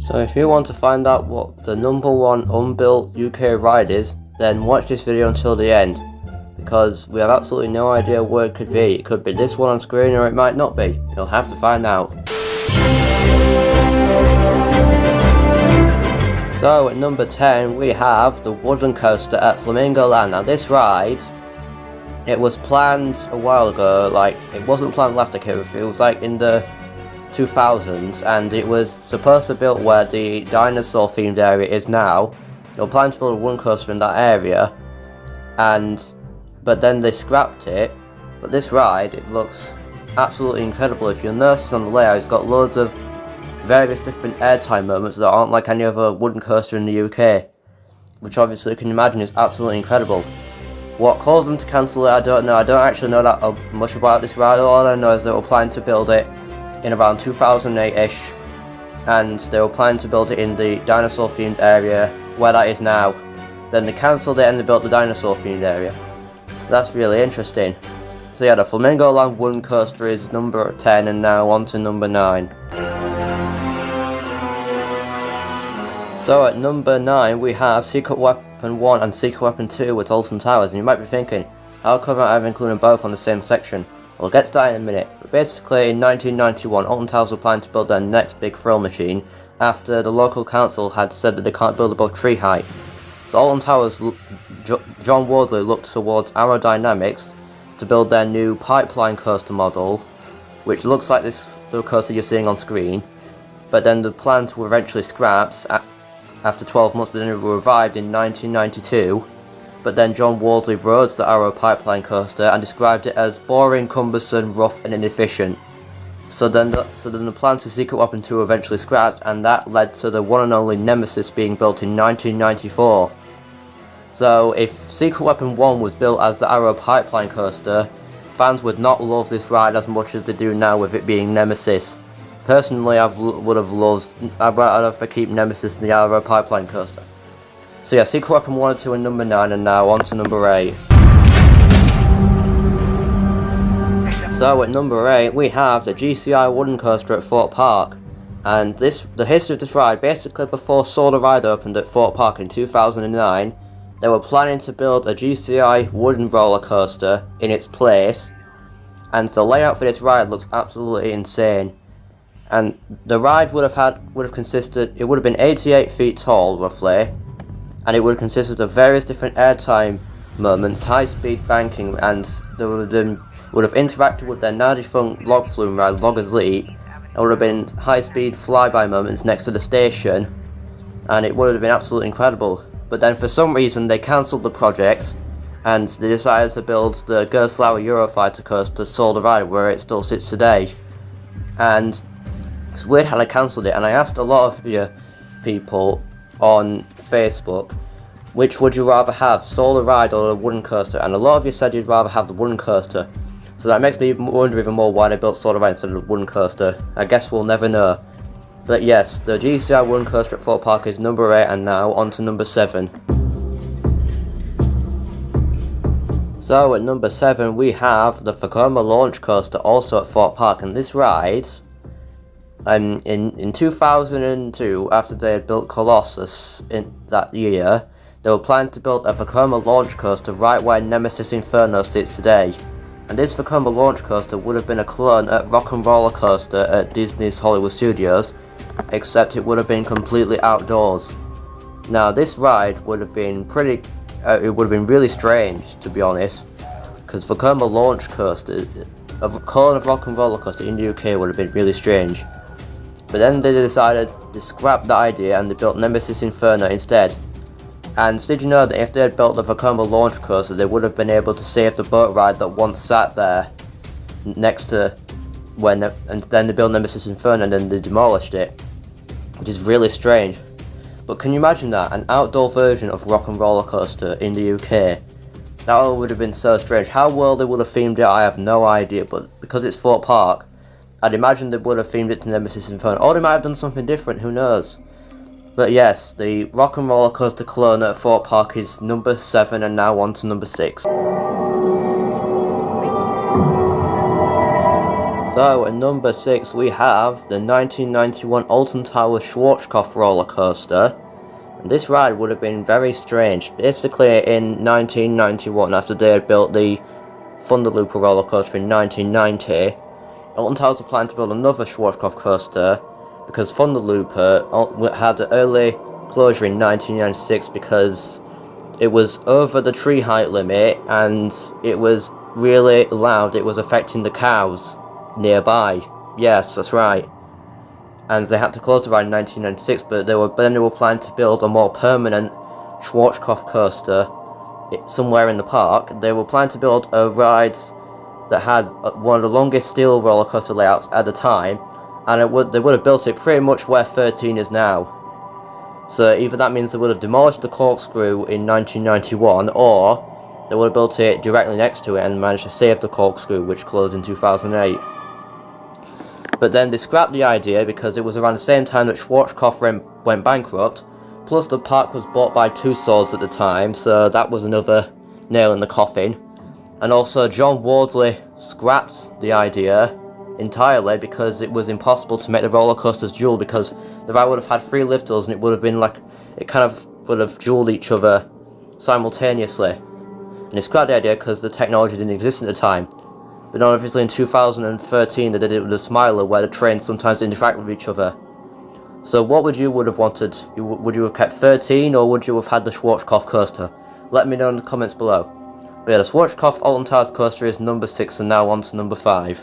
So if you want to find out what the #1 unbuilt UK ride is, then watch this video until the end, because we have absolutely no idea what it could be. It could be this one on screen, or it might not be. You'll have to find out. So at number 10 we have the wooden coaster at Flamingo Land. Now this ride, it was planned a while ago. Like, it wasn't planned last year, it was like in the 2000s, and it was supposed to be built where the dinosaur themed area is now. They were planning to build a wooden coaster in that area, but then they scrapped it. But this ride, it looks absolutely incredible. If you'll notice on the layout, it's got loads of various different airtime moments that aren't like any other wooden coaster in the UK, which obviously you can imagine is absolutely incredible. What caused them to cancel it, I don't know. I don't actually know that much about this ride. All I know is they were planning to build it in around 2008-ish, and they were planning to build it in the dinosaur themed area where that is now. Then they cancelled it and they built the dinosaur themed area. That's really interesting. So yeah, the Flamingo Land wooden coaster is number 10, and now on to number 9. So at number 9 we have Secret Weapon 1 and Secret Weapon 2 at Alton Towers, and you might be thinking, how come I've included them both on the same section? We'll get to that in a minute. But basically, in 1991, Alton Towers were planning to build their next big thrill machine after the local council had said that they can't build above tree height. So Alton Towers, John Wardley looked towards aerodynamics to build their new pipeline coaster model, which looks like the coaster you're seeing on screen. But then the plans were eventually scrapped after 12 months, but then it was revived in 1992. But then John Wardley rode the Arrow pipeline coaster and described it as boring, cumbersome, rough and inefficient. So then the plans for Secret Weapon 2 were eventually scrapped, and that led to the one and only Nemesis being built in 1994. So if Secret Weapon 1 was built as the Arrow pipeline coaster, fans would not love this ride as much as they do now with it being Nemesis. Personally, I'd rather keep Nemesis than the Arrow pipeline coaster. So yeah, Secret Weapon 1 and 2 and number 9, and now on to number 8. So at number 8 we have the GCI Wooden coaster at Thorpe Park. And the history of this ride, basically before Solar Ride opened at Thorpe Park in 2009, they were planning to build a GCI Wooden roller coaster in its place, and the layout for this ride looks absolutely insane. And the ride would have been 88 feet tall roughly, and it would have consisted of various different airtime moments, high-speed banking, and they would have interacted with their now defunct log flume ride, Logger's Leap. There would have been high-speed flyby moments next to the station, and it would have been absolutely incredible. But then for some reason they cancelled the project, and they decided to build the Gerstlauer Eurofighter coaster Solar Ride, where it still sits today. And it's weird how they cancelled it, and I asked a lot of you people on Facebook, which would you rather have, Solar Ride or a wooden coaster? And a lot of you said you'd rather have the wooden coaster. So that makes me wonder even more why they built Solar Ride instead of the wooden coaster. I guess we'll never know. But yes, the GCI Wooden coaster at Thorpe Park is number 8, and now on to number 7. So at number 7 we have the Vekoma Launch coaster, also at Thorpe Park, and this ride, in 2002, after they had built Colossus in that year, they were planning to build a Vekoma Launch coaster right where Nemesis Inferno sits today. And this Vekoma Launch coaster would have been a clone at Rock and Roller Coaster at Disney's Hollywood Studios, except it would have been completely outdoors. Now this ride would have been it would have been really strange, to be honest, because Vekoma Launch coaster, a clone of Rock and Roller Coaster in the UK, would have been really strange. But then they decided to scrap that idea and they built Nemesis Inferno instead. And did you know that if they had built the Vekoma Launch coaster, they would have been able to save the boat ride that once sat there next to and then they built Nemesis Inferno and then they demolished it, which is really strange. But can you imagine that, an outdoor version of Rock and Roller Coaster in the UK? That would have been so strange. How well they would have themed it, I have no idea, but because it's Thorpe Park, I'd imagine they would have themed it to Nemesis Inferno, or they might have done something different, who knows. But yes, the Rock and Roller Coaster clone at Thorpe Park is number 7, and now on to number 6. So at number 6 we have the 1991 Alton Towers Schwarzkopf roller coaster. And this ride would have been very strange. Basically in 1991, after they had built the Thunder Looper roller coaster in 1990, Alton Towers were planning to build another Schwarzkopf coaster because Thunder Looper had an early closure in 1996 because it was over the tree height limit and it was really loud. It was affecting the cows nearby. Yes, that's right. And they had to close the ride in 1996, but they were planning to build a more permanent Schwarzkopf coaster somewhere in the park. They were planning to build a ride that had one of the longest steel roller coaster layouts at the time, and they would have built it pretty much where 13 is now. So either that means they would have demolished the corkscrew in 1991, or they would have built it directly next to it and managed to save the corkscrew, which closed in 2008. But then they scrapped the idea because it was around the same time that Schwarzkopf went bankrupt, plus the park was bought by Two Swords at the time, so that was another nail in the coffin. And also John Wardley scrapped the idea entirely because it was impossible to make the roller coasters dual, because the ride would have had 3 lifters and it would have been like, it kind of would have duelled each other simultaneously. And he scrapped the idea because the technology didn't exist at the time. But obviously in 2013 they did it with a Smiler where the trains sometimes interact with each other. So what would you have wanted? Would you have kept 13 or would you have had the Schwarzkopf coaster? Let me know in the comments below. But yeah, the Schwarzkopf Alton Towers coaster is number 6 and now on to number 5.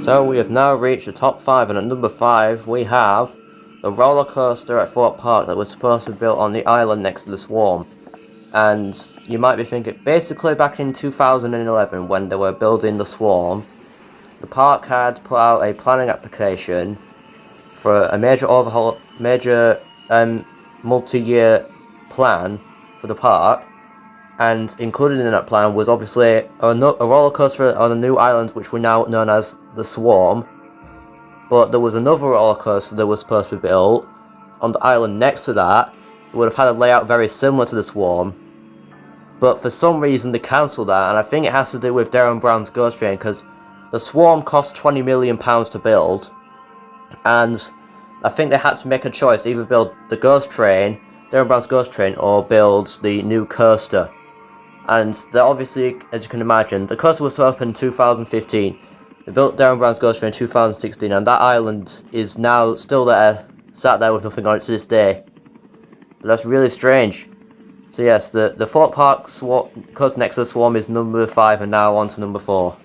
So we have now reached the top 5, and at number 5 we have the roller coaster at Thorpe Park that was supposed to be built on the island next to the Swarm. And you might be thinking, basically back in 2011 when they were building the Swarm, the park had put out a planning application for a major overhaul, multi-year plan for the park, and included in that plan was obviously a roller coaster on a new island which we now known as the Swarm. But there was another roller coaster that was supposed to be built on the island next to that. It would have had a layout very similar to the Swarm, but for some reason they cancelled that, and I think it has to do with Darren Brown's Ghost Train, because the Swarm cost £20 million to build, and I think they had to make a choice, either build the Ghost Train, Darren Brown's Ghost Train, or build the new coaster. And they obviously, as you can imagine, the coaster was to open in 2015, they built Darren Brown's Ghost Train in 2016, and that island is now still there, sat there with nothing on it to this day. But that's really strange. So yes, the Thorpe Park coaster next to the Swarm is number 5, and now on to number 4.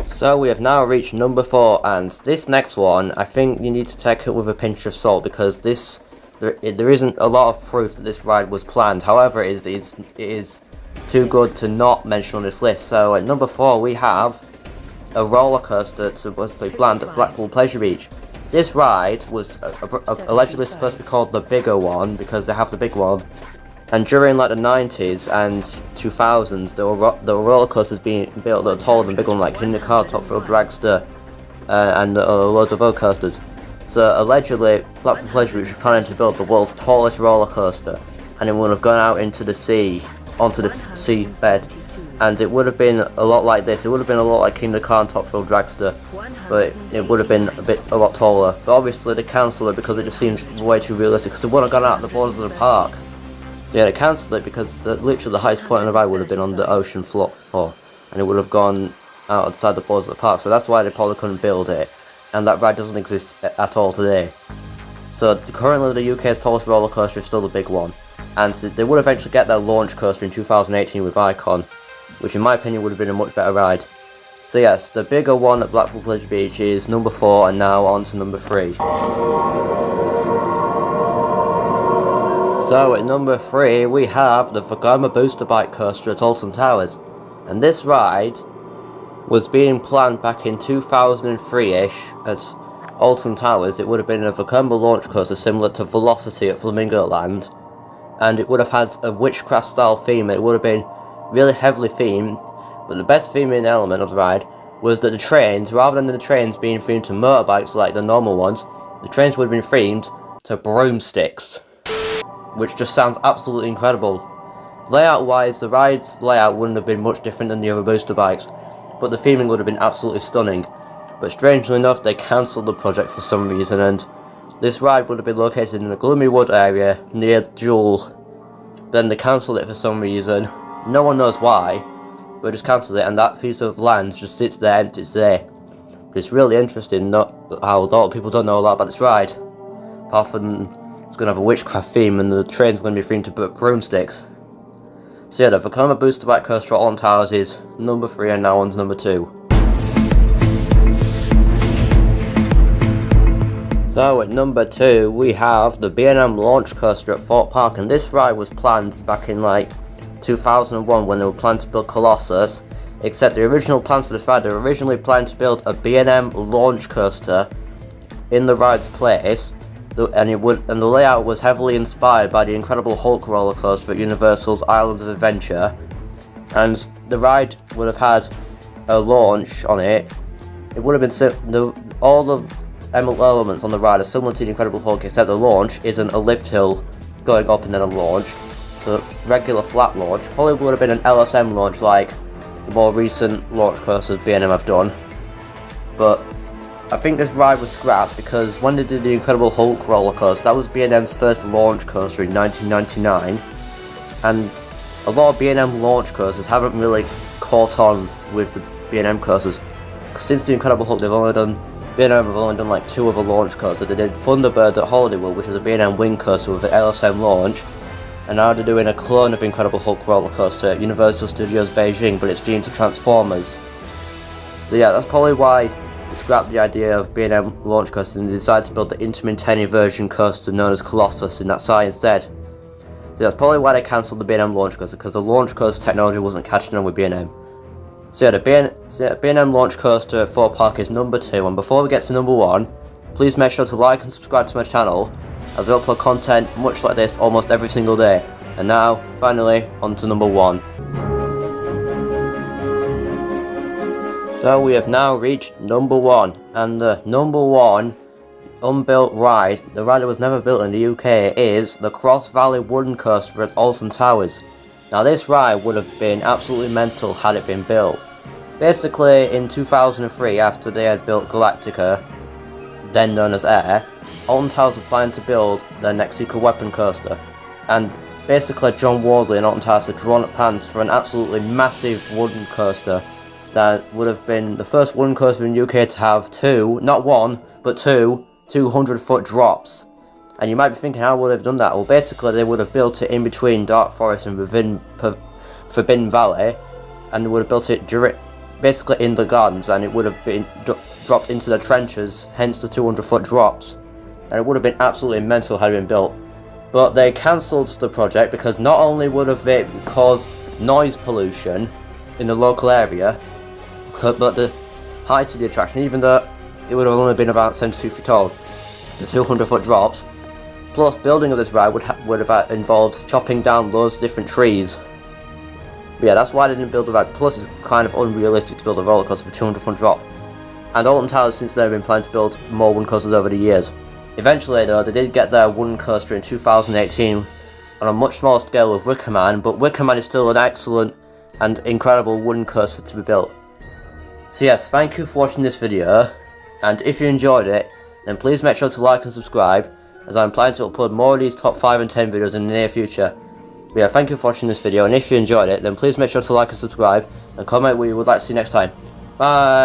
So we have now reached number 4, and this next one, I think you need to take it with a pinch of salt, because there isn't a lot of proof that this ride was planned. However, it is too good to not mention on this list. So at number 4 we have a roller coaster that's supposed to be planned at Blackpool Pleasure Beach. This ride was allegedly supposed to be called the bigger one because they have the big one. And during like the 90s and 2000s, there were roller coasters being built that are taller than big one, like Kindercar, Top Thrill Dragster, and loads of other coasters. So allegedly, Blackpool Pleasure Beach was planning to build the world's tallest roller coaster, and it would have gone out into the sea, onto the sea bed, and it would have been a lot like this. It would have been a lot like Kindercar and Top Thrill Dragster, but it would have been a lot taller. But obviously they cancelled it because it just seems way too realistic, because it would have gone out the borders of the park. So yeah, they cancelled it because literally the highest point on the ride would have been on the ocean floor, and it would have gone outside the borders of the park. So that's why they probably couldn't build it, and that ride doesn't exist at all today. So currently the UK's tallest roller coaster is still the big one, and they would eventually get their launch coaster in 2018 with Icon, which in my opinion would have been a much better ride. So yes, the bigger one at Blackpool Pleasure Beach is number 4, and now on to number 3. So at number 3 we have the Vekoma Booster Bike coaster at Alton Towers, and this ride was being planned back in 2003-ish at Alton Towers. It would have been a Vekoma launch coaster similar to Velocity at Flamingo Land, and it would have had a witchcraft style theme. It would have been really heavily themed, but the best theming element of the ride was that the trains, rather than the trains being themed to motorbikes like the normal ones, the trains would have been themed to broomsticks, which just sounds absolutely incredible. Layout wise, the ride's layout wouldn't have been much different than the other booster bikes, but the theming would have been absolutely stunning. But strangely enough, they cancelled the project for some reason, and this ride would have been located in the Gloomy Wood area near Jewel. Then they cancelled it for some reason. No one knows why, but just cancelled it, and that piece of land just sits there empty today. But it's really interesting how a lot of people don't know a lot about this ride, apart from it's going to have a witchcraft theme and the train's going to be themed to broomsticks. So yeah, the Vekoma Booster Bike coaster at Alton Towers is number 3 and now one's number 2. So at number 2 we have the B&M launch coaster at Thorpe Park, and this ride was planned back in like 2001 when they were planning to build Colossus, except the original plans for this ride, they were originally planning to build a B&M launch coaster in the ride's place, and the layout was heavily inspired by the Incredible Hulk roller coaster at Universal's Islands of Adventure, and the ride would have had a launch on it. It would have been all the elements on the ride are similar to the Incredible Hulk, except the launch isn't a lift hill going up and then a launch. So regular flat launch. Probably would have been an LSM launch like the more recent launch coasters B&M have done. But I think this ride was scrapped because when they did the Incredible Hulk roller coaster, that was B&M's first launch coaster in 1999, and a lot of B&M launch coasters haven't really caught on with the B&M coasters. Since the Incredible Hulk, B&M have only done like 2 other launch coasters. They did Thunderbird at Hollywood, which is a B&M wing coaster with an LSM launch, and now they're doing a clone of Incredible Hulk roller coaster at Universal Studios Beijing, but it's themed to Transformers. So yeah, that's probably why they scrapped the idea of B&M launch coaster and they decided to build the intermittent version coaster known as Colossus in that site instead. So that's probably why they cancelled the B&M launch coaster, because the launch coaster technology wasn't catching on with B&M. So yeah, the B&M launch coaster at Thorpe Park is number 2, and before we get to number 1, please make sure to like and subscribe to my channel, as I upload content much like this almost every single day. And now, finally, on to number 1. So we have now reached number 1, and the number 1 unbuilt ride, the ride that was never built in the UK, is the Cross Valley Wooden Coaster at Alton Towers. Now this ride would have been absolutely mental had it been built. Basically in 2003, after they had built Galactica, then known as Air, Alton Towers were planning to build their next secret weapon coaster, and basically John Wardley and Alton Towers had drawn up plans for an absolutely massive wooden coaster that would have been the first wooden coaster in the UK to have 2, not 1, but 2 200-foot drops. And you might be thinking, how would they have done that? Well, basically they would have built it in between Dark Forest and Forbidden Valley, and they would have built it basically in the gardens, and it would have been dropped into the trenches, hence the 200-foot drops. And it would have been absolutely mental had it been built. But they cancelled the project because not only would have it caused noise pollution in the local area, but the height of the attraction, even though it would have only been about 72 feet tall, the 200-foot drops, plus building of this ride would have involved chopping down loads of different trees. But yeah, that's why they didn't build the ride. Plus it's kind of unrealistic to build a roller coaster for 200-foot drop. And Alton Towers since then have been planning to build more wooden coasters over the years. Eventually though, they did get their wooden coaster in 2018 on a much smaller scale with Wicker Man, but Wicker Man is still an excellent and incredible wooden coaster to be built. So yes, thank you for watching this video, and if you enjoyed it, then please make sure to like and subscribe, as I'm planning to upload more of these top 5 and 10 videos in the near future. But yeah, thank you for watching this video, and if you enjoyed it, then please make sure to like and subscribe, and comment what you would like to see next time. Bye!